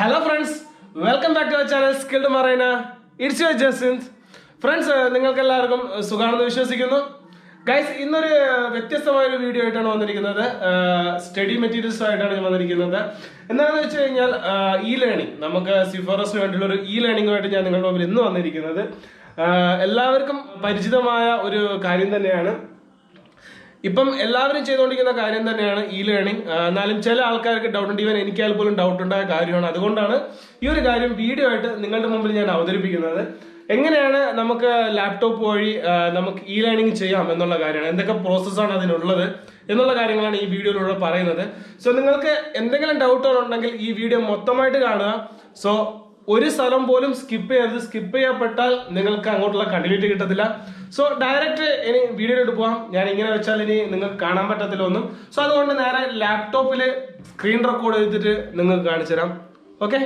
Hello friends, welcome back to our channel Skilled Marina. It's your Justin. Friends, നിങ്ങൾക്ക് എല്ലാവർക്കും സുഖാണെന്ന് വിശ്വസിക്കുന്നു. Guys ഇന്നൊരു വ്യത്യസ്തമായ ഒരു വീഡിയോ ആയിട്ടാണ് വന്നിരിക്കുന്നത്. സ്റ്റഡി മെറ്റീരിയൽസ് ആയിട്ടാണ് ഞാൻ വന്നിരിക്കുന്നത്. എന്താണെന്ന് വെച്ച് കഴിഞ്ഞാൽ ഇ ലേണിംഗ്, നമുക്ക് സിഫോറസിന് വേണ്ടിയുള്ള ഒരു ഇ ലേണിംഗുമായിട്ട് ഞാൻ നിങ്ങളുടെ മുമ്പിൽ ഇന്ന് വന്നിരിക്കുന്നത്. എല്ലാവർക്കും പരിചിതമായ ഒരു കാര്യം തന്നെയാണ്. ഇപ്പം എല്ലാവരും ചെയ്തുകൊണ്ടിരിക്കുന്ന കാര്യം തന്നെയാണ് ഇ ലേണിംഗ്. എന്നാലും ചില ആൾക്കാർക്ക് ഡൗട്ട് ഉണ്ട്, ഈവൻ എനിക്കാൽ പോലും ഡൗട്ട് ഉണ്ടായ കാര്യമാണ്. അതുകൊണ്ടാണ് ഈ ഒരു കാര്യം വീഡിയോ ആയിട്ട് നിങ്ങളുടെ മുമ്പിൽ ഞാൻ അവതരിപ്പിക്കുന്നത്. എങ്ങനെയാണ് നമുക്ക് ലാപ്ടോപ്പ് വഴി നമുക്ക് ഇ ലേണിംഗ് ചെയ്യാം എന്നുള്ള കാര്യമാണ്, എന്തൊക്കെ പ്രോസസ്സാണ് അതിനുള്ളത് എന്നുള്ള കാര്യങ്ങളാണ് ഈ വീഡിയോയിലൂടെ പറയുന്നത്. സോ നിങ്ങൾക്ക് എന്തെങ്കിലും ഡൗട്ടുകൾ ഉണ്ടെങ്കിൽ ഈ വീഡിയോ മൊത്തമായിട്ട് കാണുക. സോ ഒരു സ്ഥലം പോലും സ്കിപ്പ് ചെയ്യരുത്. സ്കിപ്പ് ചെയ്യപ്പെട്ടാൽ നിങ്ങൾക്ക് അങ്ങോട്ടുള്ള കണ്ടിന്യൂറ്റി കിട്ടത്തില്ല. സോ ഡയറക്റ്റ് ഇനി വീഡിയോയിലോട്ട് പോകാം. ഞാൻ ഇങ്ങനെ വെച്ചാൽ ഇനി നിങ്ങൾക്ക് കാണാൻ പറ്റത്തില്ല ഒന്നും. സോ അതുകൊണ്ട് നേരെ ലാപ്ടോപ്പിൽ സ്ക്രീൻ റെക്കോർഡ് ചെയ്തിട്ട് നിങ്ങൾക്ക് കാണിച്ചു തരാം. ഓക്കെ,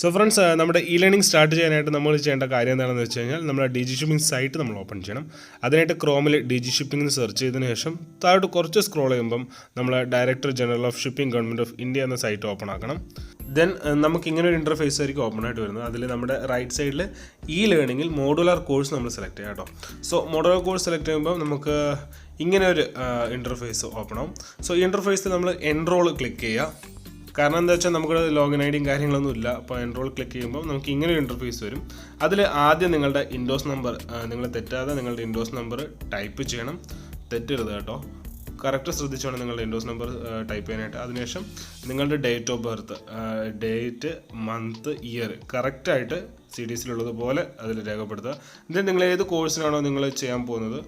സോ ഫ്രണ്ട്സ്, നമ്മുടെ ഇ ലേണിംഗ് സ്റ്റാർട്ട് ചെയ്യാനായിട്ട് നമ്മൾ ചെയ്യേണ്ട കാര്യം എന്താണെന്ന് വെച്ച് കഴിഞ്ഞാൽ നമ്മുടെ DG ഷിപ്പിംഗ് സൈറ്റ് നമ്മൾ ഓപ്പൺ ചെയ്യണം. അതിനായിട്ട് ക്രോമിൽ DG ഷിപ്പിംഗ് എന്ന് സെർച്ച് ചെയ്തതിന് ശേഷം താഴോട്ട് കുറച്ച് സ്ക്രോൾ ചെയ്യുമ്പം നമ്മൾ director general of shipping government of India എന്ന സൈറ്റ് ഓപ്പൺ ആക്കണം. ദെൻ നമുക്ക് ഇങ്ങനെ ഒരു ഇൻ്റർഫേസ് ആയിരിക്കും ഓപ്പൺ ആയിട്ട് വരുന്നത്. അതിൽ നമ്മുടെ റൈറ്റ് സൈഡിൽ ഇ ലേണിംഗിൽ മോഡുലാർ കോഴ്സ് നമ്മൾ സെലക്ട് ചെയ്യാം കേട്ടോ. സോ മോഡുലാർ കോഴ്സ് സെലക്ട് ചെയ്യുമ്പോൾ നമുക്ക് ഇങ്ങനെ ഒരു ഇൻ്റർഫേസ് ഓപ്പൺ ആവും. സോ ഈ ഇൻ്റർഫേസിൽ നമ്മൾ എൻറോൾ ക്ലിക്ക് ചെയ്യുക. കാരണം എന്താ വെച്ചാൽ നമുക്ക് ലോഗിൻ ഐഡിയും കാര്യങ്ങളൊന്നും ഇല്ല. അപ്പോൾ എൻറോൾ ക്ലിക്ക് ചെയ്യുമ്പോൾ നമുക്ക് ഇങ്ങനെ ഒരു ഇൻ്റർഫേസ് വരും. അതിൽ ആദ്യം നിങ്ങളുടെ ഇൻഡോസ് നമ്പർ, നിങ്ങൾ തെറ്റാതെ നിങ്ങളുടെ ഇൻഡോസ് നമ്പർ ടൈപ്പ് ചെയ്യണം. തെറ്റരുത് കേട്ടോ, കറക്റ്റ് ശ്രദ്ധിച്ച് വേണം നിങ്ങളുടെ ഇൻഡോസ് നമ്പർ ടൈപ്പ് ചെയ്യാനായിട്ട്. അതിനുശേഷം നിങ്ങളുടെ date of birth, date, month, year കറക്റ്റായിട്ട് CDSലുള്ളതുപോലെ അതിൽ രേഖപ്പെടുത്തുക. എന്നിട്ട് നിങ്ങൾ ഏത് കോഴ്സിനാണോ നിങ്ങൾ ചെയ്യാൻ പോകുന്നത്,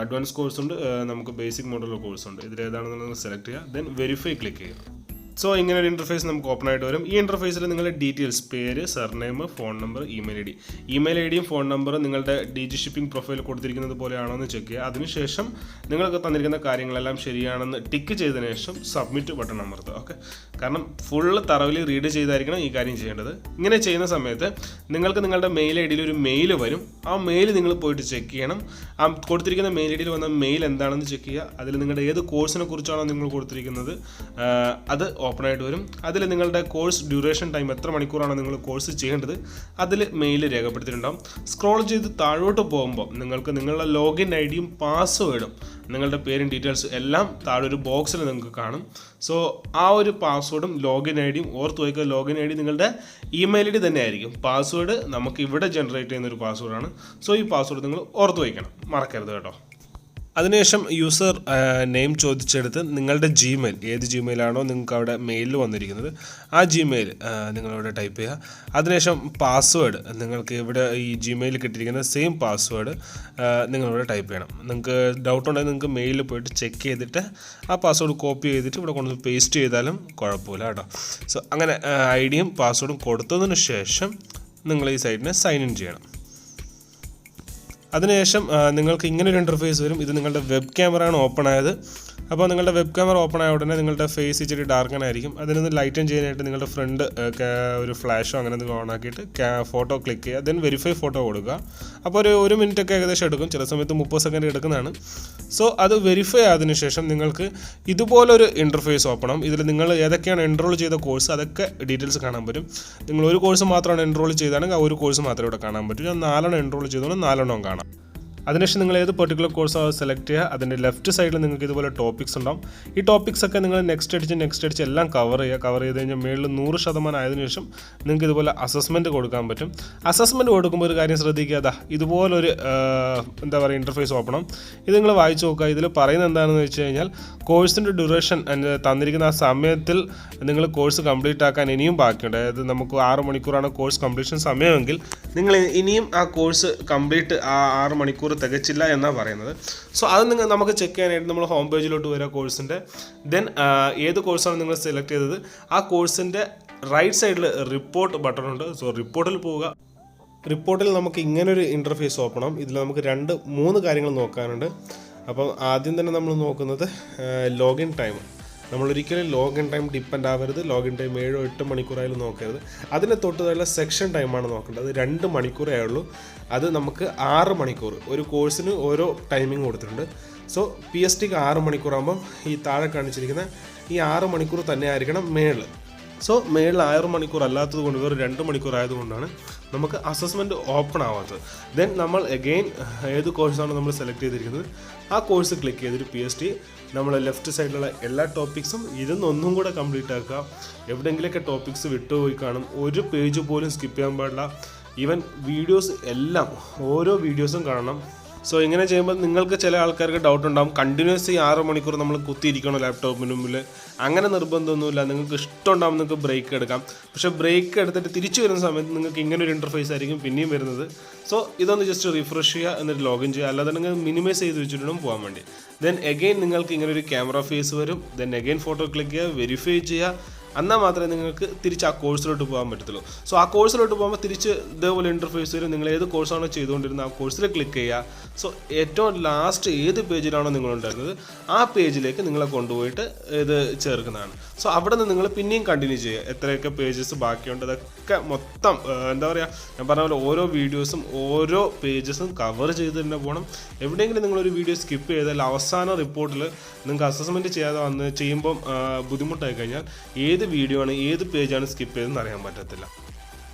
അഡ്വാൻസ് കോഴ്സ് ഉണ്ട്, നമുക്ക് ബേസിക് മോഡലുള്ള കോഴ്സ് ഉണ്ട്, ഇതിലേതാണെന്നുള്ളത് സെലക്ട് ചെയ്യുക. ദെൻ വെരിഫൈ ക്ലിക്ക് ചെയ്യുക. സോ ഇങ്ങനെ ഒരു ഇൻ്റർഫേസ് നമുക്ക് ഓപ്പൺ ആയിട്ട് വരും. ഈ ഇൻ്റർഫേസിൽ നിങ്ങളുടെ ഡീറ്റെയിൽസ്, പേര്, surname, phone number, email I ഡിയും ഫോൺ നമ്പറും നിങ്ങളുടെ DG ഷിപ്പിംഗ് പ്രൊഫൈൽ കൊടുത്തിരിക്കുന്നത് പോലെയാണോ എന്ന് ചെക്ക് ചെയ്യുക. അതിനുശേഷം നിങ്ങൾക്ക് തന്നിരിക്കുന്ന കാര്യങ്ങളെല്ലാം ശരിയാണെന്ന് ടിക്ക് ചെയ്തതിനു ശേഷം സബ്മിറ്റ് ബട്ടൺ അമർത്തുക. ഓക്കെ, കാരണം ഫുള്ള് തറവിൽ റീഡ് ചെയ്തായിരിക്കണം ഈ കാര്യം ചെയ്യേണ്ടത്. ഇങ്ങനെ ചെയ്യുന്ന സമയത്ത് നിങ്ങൾക്ക് നിങ്ങളുടെ മെയിൽ ഐ ഡിയിൽ ഒരു മെയിൽ വരും. ആ മെയിൽ നിങ്ങൾ പോയിട്ട് ചെക്ക് ചെയ്യണം. ആ കൊടുത്തിരിക്കുന്ന മെയിൽ ഐ ഡിയിൽ വന്ന മെയിൽ എന്താണെന്ന് ചെക്ക് ചെയ്യുക. അതിൽ നിങ്ങളുടെ ഏത് കോഴ്സിനെ കുറിച്ചാണോ നിങ്ങൾ കൊടുത്തിരിക്കുന്നത് അത് ഓപ്പൺ ആയിട്ട് വരും. അതിൽ നിങ്ങളുടെ കോഴ്സ് ഡ്യൂറേഷൻ ടൈം, എത്ര മണിക്കൂറാണ് നിങ്ങൾ കോഴ്സ് ചെയ്യേണ്ടത്, അതിൽ മെയിൽ രേഖപ്പെടുത്തിയിട്ടുണ്ടാകും. സ്ക്രോൾ ചെയ്ത് താഴോട്ട് പോകുമ്പോൾ നിങ്ങൾക്ക് നിങ്ങളുടെ ലോഗിൻ ഐ ഡിയും പാസ്വേഡും, നിങ്ങളുടെ പേരും ഡീറ്റെയിൽസ് എല്ലാം താഴെ ഒരു ബോക്സിൽ നിങ്ങൾക്ക് കാണും. സോ ആ ഒരു പാസ്വേഡും ലോഗിൻ ഐ ഡിയും ഓർത്ത് വയ്ക്കുക. ലോഗിൻ ഐ ഡി നിങ്ങളുടെ ഇമെയിൽ ഐ ഡി തന്നെ ആയിരിക്കും. പാസ്വേഡ് നമുക്ക് ഇവിടെ ജനറേറ്റ് ചെയ്യുന്ന ഒരു പാസ്വേഡാണ്. സോ ഈ പാസ്വേഡ് നിങ്ങൾ ഓർത്ത് വയ്ക്കണം, മറക്കരുത് കേട്ടോ. അതിനുശേഷം യൂസർ നെയിം ചോദിച്ചെടുത്ത് നിങ്ങളുടെ ജിമെയിൽ, ഏത് ജിമെയിലാണോ നിങ്ങൾക്ക് അവിടെ മെയിലിൽ വന്നിരിക്കുന്നത് ആ ജിമെയിൽ നിങ്ങളവിടെ ടൈപ്പ് ചെയ്യുക. അതിനുശേഷം പാസ്വേഡ്, നിങ്ങൾക്ക് ഇവിടെ ഈ ജിമെയിൽ കിട്ടിയിരിക്കുന്ന സെയിം പാസ്വേഡ് നിങ്ങളിവിടെ ടൈപ്പ് ചെയ്യണം. നിങ്ങൾക്ക് ഡൗട്ട് ഉണ്ടെങ്കിൽ നിങ്ങൾക്ക് മെയിലിൽ പോയിട്ട് ചെക്ക് ചെയ്തിട്ട് ആ പാസ്വേഡ് കോപ്പി ചെയ്തിട്ട് ഇവിടെ കൊണ്ട് പേസ്റ്റ് ചെയ്താലും കുഴപ്പമില്ല കേട്ടോ. സോ അങ്ങനെ ഐ ഡിയും പാസ്വേഡും കൊടുത്തതിന് ശേഷം നിങ്ങൾ ഈ സൈറ്റിനെ സൈൻ ഇൻ ചെയ്യണം. അതിനുശേഷം നിങ്ങൾക്ക് ഇങ്ങനൊരു ഇൻ്റർഫേസ് വരും. ഇത് നിങ്ങളുടെ വെബ് ക്യാമറയാണ് ഓപ്പൺ ആയത്. അപ്പോൾ നിങ്ങളുടെ വെബ് ക്യാമറ ഓപ്പൺ ആയ ഉടനെ നിങ്ങളുടെ ഫേസ് ഇച്ചിരി ഡാർക്കൻ ആയിരിക്കും. അതിനൊന്ന് ലൈറ്റൻ ചെയ്യാനായിട്ട് നിങ്ങളുടെ ഫ്രണ്ട് ഒരു ഫ്ലാഷോ അങ്ങനെ എന്തെങ്കിലും ഓൺ ആക്കിയിട്ട് ഫോട്ടോ ക്ലിക്ക് ചെയ്യുക. ദെൻ വെരിഫൈ ഫോട്ടോ കൊടുക്കുക. അപ്പോൾ ഒരു മിനിറ്റൊക്കെ ഏകദേശം എടുക്കും, ചില സമയത്ത് 30 സെക്കൻഡ് എടുക്കുന്നതാണ്. സോ അത് വെരിഫൈ ആയതിനു ശേഷം നിങ്ങൾക്ക് ഇതുപോലൊരു ഇൻ്റർഫേസ് ഓപ്പൺ ആവും. ഇതിൽ നിങ്ങൾ ഏതൊക്കെയാണ് എൻറോൾ ചെയ്ത കോഴ്സ് അതൊക്കെ ഡീറ്റെയിൽസ് കാണാൻ പറ്റും. നിങ്ങൾ ഒരു കോഴ്സ് മാത്രമാണ് എൻറോൾ ചെയ്താണെങ്കിൽ ആ ഒരു കോഴ്സ് മാത്രമേ ഇവിടെ കാണാൻ പറ്റൂ. ഞാൻ 4 എൻറോൾ ചെയ്തോണ്ട് 4 കാണാം. അതിനുശേഷം നിങ്ങൾ ഏത് പെർട്ടിക്കുലർ കോഴ്സോ സെലക്ട് ചെയ്യുക. അതിൻ്റെ ലെഫ്റ്റ് സൈഡിൽ നിങ്ങൾക്ക് ഇതുപോലെ ടോപ്പിക്സ് ഉണ്ടാവും. ഈ ടോപ്പിക്സ് ഒക്കെ നിങ്ങൾ നെക്സ്റ്റ് അടിച്ച് എല്ലാം കവർ ചെയ്ത് കഴിഞ്ഞാൽ മേളിൽ 100% ആയതിനു ശേഷം നിങ്ങൾക്ക് ഇതുപോലെ അസസ്മെൻറ്റ് കൊടുക്കാൻ പറ്റും. അസസ്മെൻറ്റ് കൊടുക്കുമ്പോൾ ഒരു കാര്യം ശ്രദ്ധിക്കുക, ഇതുപോലൊരു എന്താ പറയുക ഇൻ്റർഫേസ് ഓപ്പൺ ആവും. ഇത് നിങ്ങൾ വായിച്ച് നോക്കുക. ഇതിൽ പറയുന്നത് എന്താണെന്ന് വെച്ച് കഴിഞ്ഞാൽ കോഴ്സിൻ്റെ ഡ്യൂറേഷൻ തന്നിരിക്കുന്ന ആ സമയത്തിൽ നിങ്ങൾ കോഴ്സ് കംപ്ലീറ്റ് ആക്കാൻ ഇനിയും ബാക്കിയുണ്ട്. അതായത് നമുക്ക് 6 മണിക്കൂറാണ് കോഴ്സ് കംപ്ലീഷൻ സമയമെങ്കിൽ നിങ്ങൾ ഇനിയും ആ കോഴ്സ് കംപ്ലീറ്റ് ആ 6 മണിക്കൂർ മണിക്കൂർ തികച്ചില്ല എന്നാണ് പറയുന്നത്. സോ അത് നമുക്ക് ചെക്ക് ചെയ്യാനായിട്ട് നമ്മൾ ഹോം പേജിലോട്ട് വരിക കോഴ്സിൻ്റെ. ദെൻ ഏത് കോഴ്സാണ് നിങ്ങൾ സെലക്ട് ചെയ്തത് ആ കോഴ്സിൻ്റെ റൈറ്റ് സൈഡിൽ റിപ്പോർട്ട് ബട്ടൺ ഉണ്ട്. സോ റിപ്പോർട്ടിൽ പോവുക. റിപ്പോർട്ടിൽ നമുക്ക് ഇങ്ങനൊരു ഇൻ്റർഫേസ് ഓപ്പൺ ആവും. ഇതിൽ നമുക്ക് 3 കാര്യങ്ങൾ നോക്കാനുണ്ട്. അപ്പം ആദ്യം തന്നെ നമ്മൾ നോക്കുന്നത് ലോഗിൻ ടൈം. നമ്മളൊരിക്കലും ലോഗിൻ ടൈം ഡിപ്പെൻഡ് ആവരുത്. ലോഗിൻ ടൈം 7-8 മണിക്കൂറായാലും നോക്കരുത്. അതിന് തൊട്ടുള്ള സെക്ഷൻ ടൈമാണ് നോക്കേണ്ടത്. 2 മണിക്കൂറേ ഉള്ളൂ. അത് നമുക്ക് 6 മണിക്കൂർ, ഒരു കോഴ്സിന് ഓരോ ടൈമിംഗ് കൊടുത്തിട്ടുണ്ട്. സോ PSTക്ക് 6 മണിക്കൂറാകുമ്പം ഈ താഴെ കാണിച്ചിരിക്കുന്ന ഈ 6 മണിക്കൂർ തന്നെ ആയിരിക്കണം മേളിൽ. സോ മേളിൽ 6 മണിക്കൂർ അല്ലാത്തത് കൊണ്ട് വെറും 2 മണിക്കൂർ ആയതുകൊണ്ടാണ് നമുക്ക് അസസ്മെൻറ്റ് ഓപ്പൺ ആവാത്തത്. ദെൻ നമ്മൾ അഗെയിൻ ഏത് കോഴ്സാണ് നമ്മൾ സെലക്ട് ചെയ്തിരിക്കുന്നത് ആ കോഴ്സ് ക്ലിക്ക് ചെയ്തിട്ട് PST നമ്മൾ ലെഫ്റ്റ് സൈഡിലുള്ള എല്ലാ ടോപ്പിക്സും ഒന്നും കൂടെ കംപ്ലീറ്റ് ആക്കുക. എവിടെയെങ്കിലുമൊക്കെ ടോപ്പിക്സ് വിട്ടുപോയി കാണും. ഒരു പേജ് പോലും സ്കിപ്പ് ചെയ്യാൻ പാടില്ല. ഈവൻ വീഡിയോസ് എല്ലാം ഓരോ വീഡിയോസും കാണണം. സോ ഇങ്ങനെ ചെയ്യുമ്പോൾ നിങ്ങൾക്ക് ചില ആൾക്കാർക്ക് ഡൗട്ട് ഉണ്ടാകും, കണ്ടിന്യൂസ് 6 മണിക്കൂർ നമ്മൾ കുത്തിയിരിക്കണം ലാപ്ടോപ്പിന് മുമ്പിൽ. അങ്ങനെ നിർബന്ധമൊന്നുമില്ല. നിങ്ങൾക്ക് ഇഷ്ടമുണ്ടാകും നിങ്ങൾക്ക് ബ്രേക്ക് എടുക്കാം. പക്ഷേ ബ്രേക്ക് എടുത്തിട്ട് തിരിച്ചു വരുന്ന സമയത്ത് നിങ്ങൾക്ക് ഇങ്ങനെ ഒരു ഇൻ്റർഫേസ് ആയിരിക്കും പിന്നെയും വരുന്നത്. സോ ഇതൊന്ന് ജസ്റ്റ് റിഫ്രഷ് ചെയ്യുക, എന്നിട്ട് ലോഗിൻ ചെയ്യുക. അല്ലാതെ നിങ്ങൾ മിനിമൈസ് ചെയ്ത് വെച്ചിട്ടും പോകാൻ വേണ്ടി. ദെൻ എഗെയിൻ നിങ്ങൾക്ക് ഇങ്ങനെ ഒരു ക്യാമറ ഫേസ് വരും. ദെൻ എഗെയിൻ ഫോട്ടോ ക്ലിക്ക് ചെയ്യുക, വെരിഫൈ ചെയ്യുക. എന്നാൽ മാത്രമേ നിങ്ങൾക്ക് തിരിച്ച് ആ കോഴ്സിലോട്ട് പോകാൻ പറ്റത്തുള്ളൂ. സോ ആ കോഴ്സിലോട്ട് പോകുമ്പോൾ തിരിച്ച് ഇതേപോലെ ഇൻ്റർഫേസ് വരും. നിങ്ങൾ ഏത് കോഴ്സാണോ ചെയ്തുകൊണ്ടിരുന്നത് ആ കോഴ്സിൽ ക്ലിക്ക് ചെയ്യുക. സോ ഏറ്റവും ലാസ്റ്റ് ഏത് പേജിലാണോ നിങ്ങളുണ്ടായിരുന്നത് ആ പേജിലേക്ക് നിങ്ങളെ കൊണ്ടുപോയിട്ട് ഇത് ചേർക്കുന്നതാണ്. സോ അവിടെ നിന്ന് നിങ്ങൾ പിന്നെയും കണ്ടിന്യൂ ചെയ്യുക. എത്രയൊക്കെ പേജസ് ബാക്കിയുണ്ട് അതൊക്കെ മൊത്തം എന്താ പറയുക, ഞാൻ പറഞ്ഞ പോലെ ഓരോ വീഡിയോസും ഓരോ പേജസും കവർ ചെയ്ത് തന്നെ പോകണം. എവിടെയെങ്കിലും നിങ്ങളൊരു വീഡിയോ സ്കിപ്പ് ചെയ്താൽ അവസാന റിപ്പോർട്ടിൽ നിങ്ങൾക്ക് അസസ്മെൻറ്റ് ചെയ്യാതെ ചെയ്യുമ്പം ബുദ്ധിമുട്ടായി കഴിഞ്ഞാൽ ഏത് വീഡിയോ ആണ് ഏത് പേജാണ് സ്കിപ്പ് ചെയ്തതെന്ന് അറിയാൻ പറ്റത്തില്ല.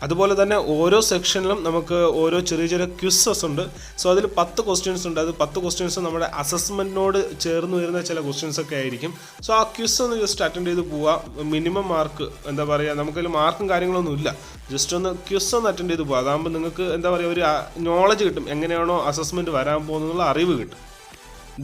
അതുപോലെ തന്നെ ഓരോ സെക്ഷനിലും നമുക്ക് ഓരോ ചെറിയ ക്വിസസ് ഉണ്ട്. സോ അതിൽ 10 ക്വസ്റ്റ്യൻസ് ഉണ്ട്. അത് 10 ക്വസ്റ്റ്യൻസ് നമ്മുടെ അസസ്മെൻറ്റിനോട് ചേർന്ന് വരുന്ന ചില ക്വസ്റ്റ്യൻസ് ഒക്കെ ആയിരിക്കും. സോ ആ ക്വിസ് ഒന്ന് ജസ്റ്റ് അറ്റൻഡ് ചെയ്ത് പോവാം. മിനിമം മാർക്ക് എന്താ പറയുക, നമുക്കതിൽ മാർക്കും കാര്യങ്ങളൊന്നും ഇല്ല. ജസ്റ്റ് ഒന്ന് ക്വിസ് ഒന്ന് അറ്റൻഡ് ചെയ്ത് പോകാം. അതാകുമ്പോൾ നിങ്ങൾക്ക് എന്താ പറയുക ഒരു നോളജ് കിട്ടും, എങ്ങനെയാണോ അസസ്മെൻറ്റ് വരാൻ പോകുന്നുള്ള അറിവ് കിട്ടും.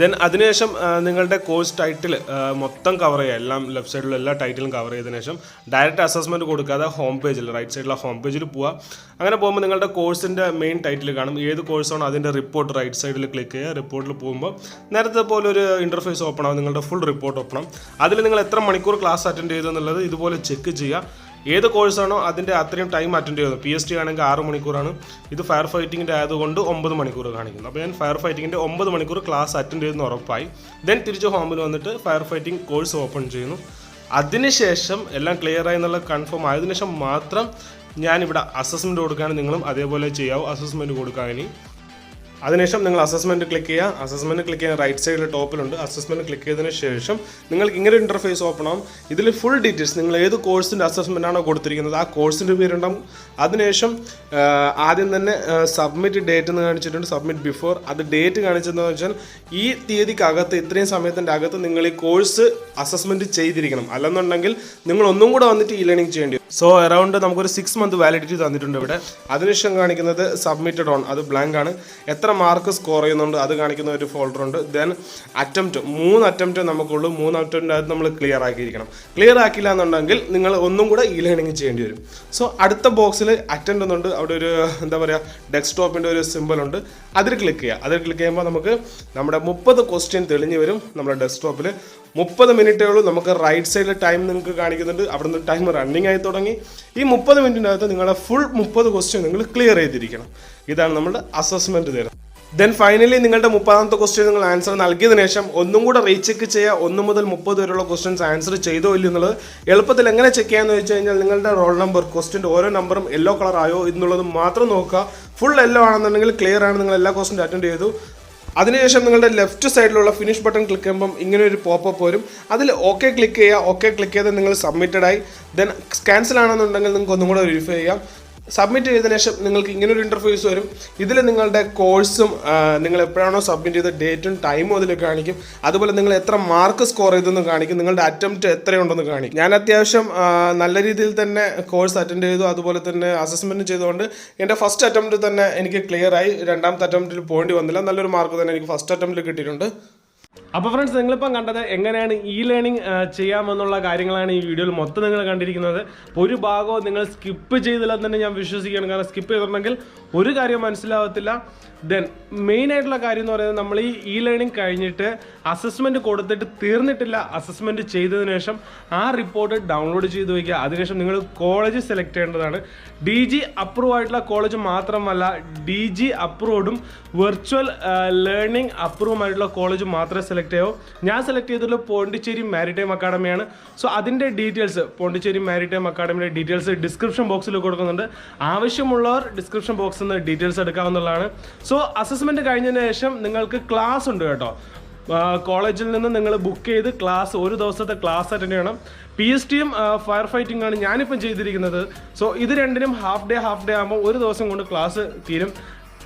ദെൻ അതിനുശേഷം നിങ്ങളുടെ കോഴ്സ് ടൈറ്റിൽ മൊത്തം കവർ ചെയ്യുക. എല്ലാം ലെഫ്റ്റ് സൈഡിലുള്ള എല്ലാ ടൈറ്റിലും കവർ ചെയ്തതിനു ശേഷം ഡയറക്റ്റ് അസസ്മെൻറ്റ് കൊടുക്കാതെ ഹോം പേജിൽ റൈറ്റ് സൈഡിലുള്ള ഹോം പേജിൽ പോവുക. അങ്ങനെ പോകുമ്പോൾ നിങ്ങളുടെ കോഴ്സിൻ്റെ മെയിൻ ടൈറ്റിൽ കാണും. ഏത് കോഴ്സാണോ അതിൻ്റെ റിപ്പോർട്ട് റൈറ്റ് സൈഡിൽ ക്ലിക്ക് ചെയ്യുക. റിപ്പോർട്ടിൽ പോകുമ്പോൾ നേരത്തെ പോലെ ഒരു ഇൻ്റർഫേസ് ഓപ്പൺ ആവും. നിങ്ങളുടെ ഫുൾ റിപ്പോർട്ട് ഓപ്പൺ ആവും. അതിൽ നിങ്ങൾ എത്ര മണിക്കൂർ ക്ലാസ് അറ്റൻഡ് ചെയ്തു എന്നുള്ളത് ഇതുപോലെ ചെക്ക് ചെയ്യുക. ഏത് കോഴ്സാണോ അതിൻ്റെ അത്രയും ടൈം അറ്റൻഡ് ചെയ്യുന്നത്. PST ആണെങ്കിൽ 6 മണിക്കൂറാണ്. ഇത് ഫയർ ഫൈറ്റിങ്ങിൻ്റെ ആയതുകൊണ്ട് 9 മണിക്കൂർ കാണിക്കുന്നു. അപ്പോൾ ഞാൻ ഫയർ ഫൈറ്റിങ്ങിൻ്റെ 9 മണിക്കൂർ ക്ലാസ് അറ്റൻഡ് ചെയ്യുന്ന ഉറപ്പായി. ദെൻ തിരിച്ച് ഹോമിൽ വന്നിട്ട് ഫയർ ഫൈറ്റിംഗ് കോഴ്സ് ഓപ്പൺ ചെയ്യുന്നു. അതിനുശേഷം എല്ലാം ക്ലിയർ ആയി എന്നുള്ള കൺഫേം ആയതിനു ശേഷം മാത്രം ഞാനിവിടെ അസസ്മെൻറ്റ് കൊടുക്കുകയാണ്. നിങ്ങളും അതേപോലെ ചെയ്യാവും. അസസ്മെൻറ്റ് കൊടുക്കാൻ ഇനി അതിനുശേഷം നിങ്ങൾ അസസ്മെൻറ്റ് ക്ലിക്ക് ചെയ്യുക. അസസ്മെൻറ്റ് ക്ലിക്ക് ചെയ്യാൻ റൈറ്റ് സൈഡിൽ ടോപ്പിലുണ്ട്. അസസ്മെൻറ്റ് ക്ലിക്ക് ചെയ്തതിന് ശേഷം നിങ്ങൾക്ക് ഇങ്ങനെ ഇൻ്റർഫേസ് ഓപ്പൺ ആവും. ഇതിൽ ഫുൾ ഡീറ്റെയിൽസ് നിങ്ങൾ ഏത് കോഴ്സിൻ്റെ അസസ്മെൻ്റ് ആണോ കൊടുത്തിരിക്കുന്നത് ആ കോഴ്സിൻ്റെ പേരുണ്ടാവും. അതിനുശേഷം ആദ്യം തന്നെ സബ്മിറ്റ് ഡേറ്റ് എന്ന് കാണിച്ചിട്ടുണ്ട്, സബ്മിറ്റ് ബിഫോർ. അത് ഡേറ്റ് കാണിച്ചതെന്ന് വെച്ചാൽ ഈ തീയതിക്കകത്ത് ഇത്രയും സമയത്തിൻ്റെ അകത്ത് നിങ്ങൾ ഈ കോഴ്സ് അസസ്മെൻറ്റ് ചെയ്തിരിക്കണം. അല്ലെന്നുണ്ടെങ്കിൽ നിങ്ങൾ ഒന്നും കൂടെ വന്നിട്ട് ലേണിംഗ് ചെയ്യേണ്ടി വരും. സോ അറൗണ്ട് നമുക്കൊരു 6 മന്ത് വാലിഡിറ്റി തന്നിട്ടുണ്ട് ഇവിടെ. അതിനുശേഷം കാണിക്കുന്നത് സബ്മിറ്റഡ് ഓൺ, അത് ബ്ലാങ്ക് ആണ്. എത്ര മാർക്ക് സ്കോർ ചെയ്യുന്നുണ്ട് അത് കാണിക്കുന്ന ഒരു ഫോൾഡർ ഉണ്ട്. ദെൻ അറ്റംപ്റ്റ് 3 അറ്റംപ്റ്റ് നമുക്കുള്ളൂ. 3 അറ്റംപ്റ്റ് അത് നമ്മൾ ക്ലിയർ ആക്കിയിരിക്കണം. ക്ലിയർ ആക്കില്ല എന്നുണ്ടെങ്കിൽ നിങ്ങൾ ഒന്നും കൂടെ ലേണിംഗ് ചെയ്യേണ്ടി വരും. സോ അടുത്ത ബോക്സിൽ അറ്റൻഡ് എന്നുണ്ട്. അവിടെ ഒരു എന്താ പറയുക ഡെസ്ക്ടോപ്പിൻ്റെ ഒരു സിമ്പിൾ ഉണ്ട്. അതിൽ ക്ലിക്ക് ചെയ്യുക. അതിൽ ക്ലിക്ക് ചെയ്യുമ്പോൾ നമുക്ക് നമ്മുടെ 30 ക്വസ്റ്റ്യൻ തെളിഞ്ഞ് വരും നമ്മുടെ ഡെസ്ക്ടോപ്പിൽ. 30 മിനിറ്റേ ഉള്ളൂ. നമുക്ക് റൈറ്റ് സൈഡിൽ ടൈം നിങ്ങൾക്ക് കാണിക്കുന്നുണ്ട്. അവിടെ നിന്ന് ടൈം റണ്ണിങ് ആയി തുടങ്ങി. ഈ 30 മിനിറ്റിനകത്ത് നിങ്ങളുടെ ഫുൾ 30 ക്വസ്റ്റ്യൻ നിങ്ങൾ ക്ലിയർ ചെയ്തിരിക്കണം. ഇതാണ് നമ്മുടെ അസസ്മെൻറ്റ് തരുന്നത്. ദെൻ ഫൈനലി നിങ്ങളുടെ 30ാമത്തെ ക്വസ്റ്റ്യൻ നിങ്ങൾ ആൻസർ നൽകിയതിനു ശേഷം ഒന്നും കൂടെ റീചെക്ക് ചെയ്യുക. 1 മുതൽ 30 വരെയുള്ള ക്വസ്റ്റ്യൻസ് ആൻസർ ചെയ്തോ ഇല്ല എന്നുള്ളത്. എളുപ്പത്തിൽ എങ്ങനെ ചെക്ക് ചെയ്യാമെന്ന് വെച്ച് കഴിഞ്ഞാൽ നിങ്ങളുടെ റോൾ നമ്പർ ക്വസ്റ്റ്യൻ്റെ ഓരോ നമ്പറും യെല്ലോ കളർ ആയോ എന്നുള്ളത് മാത്രം നോക്കുക. ഫുൾ യെല്ലോ ആണെന്നുണ്ടെങ്കിൽ ക്ലിയർ ആണ്, നിങ്ങൾ എല്ലാ ക്വസ്റ്റ്യൻ അറ്റൻഡ് ചെയ്തു. അതിനുശേഷം നിങ്ങളുടെ ലെഫ്റ്റ് സൈഡിലുള്ള ഫിനിഷ് ബട്ടൺ ക്ലിക്ക് ചെയ്യുമ്പം ഇങ്ങനെ ഒരു പോപ്പപ്പ് വരും. അതിൽ ഓക്കെ ക്ലിക്ക് ചെയ്യുക. ഓക്കെ ക്ലിക്ക് ചെയ്ത് നിങ്ങൾ സബ്മിറ്റഡ് ആയി. ദെൻ ക്യാൻസൽ ആണെന്നുണ്ടെങ്കിൽ നിങ്ങൾക്ക് ഒന്നും കൂടെ വെരിഫൈ ചെയ്യാം. സബ്മിറ്റ് ചെയ്തതിനു ശേഷം നിങ്ങൾക്ക് ഇങ്ങനൊരു ഇൻ്റർഫേസ് വരും. ഇതിൽ നിങ്ങളുടെ കോഴ്സും നിങ്ങൾ എപ്പോഴാണോ സബ്മിറ്റ് ചെയ്ത ഡേറ്റും ടൈമും അതിൽ കാണിക്കും. അതുപോലെ നിങ്ങൾ എത്ര മാർക്ക് സ്കോർ ചെയ്തെന്ന് കാണിക്കും. നിങ്ങളുടെ അറ്റംപ്റ്റ് എത്രയുണ്ടെന്ന് കാണിക്കും. ഞാൻ അത്യാവശ്യം നല്ല രീതിയിൽ തന്നെ കോഴ്സ് അറ്റൻഡ് ചെയ്തു. അതുപോലെ തന്നെ അസസ്മെൻറ്റ് ചെയ്തുകൊണ്ട് എൻ്റെ ഫസ്റ്റ് അറ്റംപ്റ്റ് തന്നെ എനിക്ക് ക്ലിയർ ആയി. രണ്ടാമത്തെ അറ്റംപ്റ്റിൽ പോകേണ്ടി വന്നില്ല. നല്ലൊരു മാർക്ക് തന്നെ എനിക്ക് ഫസ്റ്റ് അറ്റംപ്റ്റിൽ കിട്ടിയിട്ടുണ്ട്. അപ്പോൾ ഫ്രണ്ട്സ്, നിങ്ങളിപ്പം കണ്ടത് എങ്ങനെയാണ് ഇ ലേണിംഗ് ചെയ്യാമെന്നുള്ള കാര്യങ്ങളാണ് ഈ വീഡിയോയിൽ മൊത്തം നിങ്ങൾ കണ്ടിരിക്കുന്നത്. ഒരു ഭാഗവും നിങ്ങൾ സ്കിപ്പ് ചെയ്തില്ലെന്ന് തന്നെ ഞാൻ വിശ്വസിക്കുകയാണ്. കാരണം സ്കിപ്പ് ചെയ്തിട്ടുണ്ടെങ്കിൽ ഒരു കാര്യം മനസ്സിലാവത്തില്ല. ദെൻ മെയിൻ ആയിട്ടുള്ള കാര്യം എന്ന് പറയുന്നത്, നമ്മൾ ഈ ഇ ലേണിംഗ് കഴിഞ്ഞിട്ട് അസസ്മെൻറ്റ് കൊടുത്തിട്ട് തീർന്നിട്ടില്ല. അസസ്മെൻറ്റ് ചെയ്തതിനു ശേഷം ആ റിപ്പോർട്ട് ഡൗൺലോഡ് ചെയ്ത് വയ്ക്കുക. അതിനുശേഷം നിങ്ങൾ കോളേജ് സെലക്ട് ചെയ്യേണ്ടതാണ്. DG അപ്രൂവ് ആയിട്ടുള്ള കോളേജ് മാത്രമല്ല, DG അപ്രൂവ്ഡും വെർച്വൽ ലേണിംഗ് അപ്രൂവ് ആയിട്ടുള്ള കോളേജ് മാത്രമേ സെലക്ട് ചെയ്യാവൂ. ഞാൻ സെലക്ട് ചെയ്തിട്ടുള്ള പോണ്ടിച്ചേരി മാരിടൈം അക്കാഡമിയാണ്. സോ അതിൻ്റെ ഡീറ്റെയിൽസ്, പോണ്ടിച്ചേരി മാരിടൈം അക്കാഡമിയുടെ ഡീറ്റെയിൽസ് ഡിസ്ക്രിപ്ഷൻ ബോക്സിൽ കൊടുക്കുന്നുണ്ട്. ആവശ്യമുള്ളവർ ഡിസ്ക്രിപ്ഷൻ ബോക്സിൽ നിന്ന് ഡീറ്റെയിൽസ് എടുക്കാവുന്നതാണ്. സോ അസസ്മെൻറ്റ് കഴിഞ്ഞതിന് ശേഷം നിങ്ങൾക്ക് ക്ലാസ് ഉണ്ട് കേട്ടോ. കോളേജിൽ നിന്ന് നിങ്ങൾ ബുക്ക് ചെയ്ത് ക്ലാസ്, ഒരു ദിവസത്തെ ക്ലാസ് അറ്റൻഡ് ചെയ്യണം. PSTയും ഫയർ ഫൈറ്റിംഗ് ആണ് ഞാനിപ്പം ചെയ്തിരിക്കുന്നത്. സോ ഇത് രണ്ടിനും ഹാഫ് ഡേ ആകുമ്പോൾ ഒരു ദിവസം കൊണ്ട് ക്ലാസ് തീരും.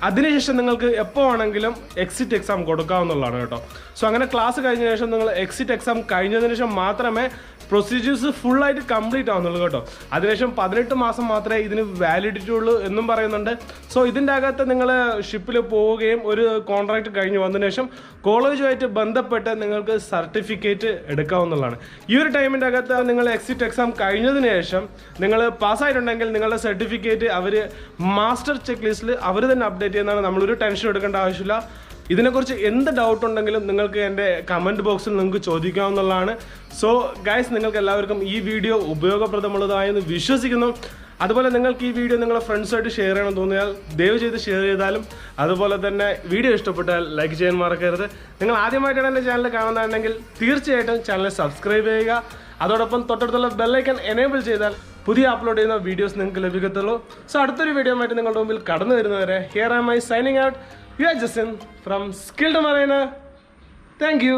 അതിനുശേഷം നിങ്ങൾക്ക് എപ്പോൾ വേണമെങ്കിലും എക്സിറ്റ് എക്സാം കൊടുക്കാവുന്നതാണ് കേട്ടോ. സോ അങ്ങനെ ക്ലാസ് കഴിഞ്ഞ ശേഷം നിങ്ങൾ എക്സിറ്റ് എക്സാം കഴിഞ്ഞതിന് ശേഷം മാത്രമേ പ്രൊസീജിയേഴ്സ് ഫുള്ളായിട്ട് കംപ്ലീറ്റ് ആവുന്നുള്ളൂ കേട്ടോ. അതിനുശേഷം 18 മാസം മാത്രമേ ഇതിന് വാലിഡിറ്റി ഉള്ളൂ എന്നും പറയുന്നുണ്ട്. സോ ഇതിൻ്റെ അകത്ത് നിങ്ങൾ ഷിപ്പിൽ പോവുകയും ഒരു കോൺട്രാക്ട് കഴിഞ്ഞ് വന്നതിന് ശേഷം കോളേജുമായിട്ട് ബന്ധപ്പെട്ട് നിങ്ങൾക്ക് സർട്ടിഫിക്കറ്റ് എടുക്കാവുന്നതാണ്. ഈ ഒരു ടൈമിൻ്റെ അകത്ത് നിങ്ങൾ എക്സിറ്റ് എക്സാം കഴിഞ്ഞതിന് ശേഷം നിങ്ങൾ പാസ്സായിട്ടുണ്ടെങ്കിൽ നിങ്ങളുടെ സർട്ടിഫിക്കറ്റ് അവർ മാസ്റ്റർ ചെക്ക് ലിസ്റ്റിൽ അവർ തന്നെ അപ്ഡേറ്റ് ചെയ്യുന്നതാണ്. നമ്മളൊരു ടെൻഷൻ എടുക്കേണ്ട ആവശ്യമില്ല. ഇതിനെക്കുറിച്ച് എന്ത് ഡൗട്ട് ഉണ്ടെങ്കിലും നിങ്ങൾക്ക് എൻ്റെ കമൻറ്റ് ബോക്സിൽ നിങ്ങൾക്ക് ചോദിക്കാവുന്നതാണ്. സോ ഗൈസ്, നിങ്ങൾക്ക് എല്ലാവർക്കും ഈ വീഡിയോ ഉപയോഗപ്രദമുള്ളതായെന്ന് വിശ്വസിക്കുന്നു. അതുപോലെ നിങ്ങൾക്ക് ഈ വീഡിയോ നിങ്ങളുടെ ഫ്രണ്ട്സുമായിട്ട് ഷെയർ ചെയ്യണം തോന്നിയാൽ ദയവ് ചെയ്ത് ഷെയർ ചെയ്താലും, അതുപോലെ തന്നെ വീഡിയോ ഇഷ്ടപ്പെട്ടാൽ ലൈക്ക് ചെയ്യാൻ മറക്കരുത്. നിങ്ങൾ ആദ്യമായിട്ടാണ് എൻ്റെ ചാനൽ കാണുന്നതെങ്കിൽ തീർച്ചയായിട്ടും ചാനൽ സബ്സ്ക്രൈബ് ചെയ്യുക. അതോടൊപ്പം തൊട്ടടുത്തുള്ള ബെല്ലൈക്കൺ എനേബിൾ ചെയ്താൽ പുതിയ അപ്ലോഡ് ചെയ്യുന്ന വീഡിയോസ് നിങ്ങൾക്ക് ലഭിക്കത്തുള്ളൂ. സോ അടുത്തൊരു വീഡിയോ ആയിട്ട് നിങ്ങളുടെ മുമ്പിൽ കടന്നു വരുന്നവരെ, here am I signing out. You are Justin from Skilled Mariner. Thank you.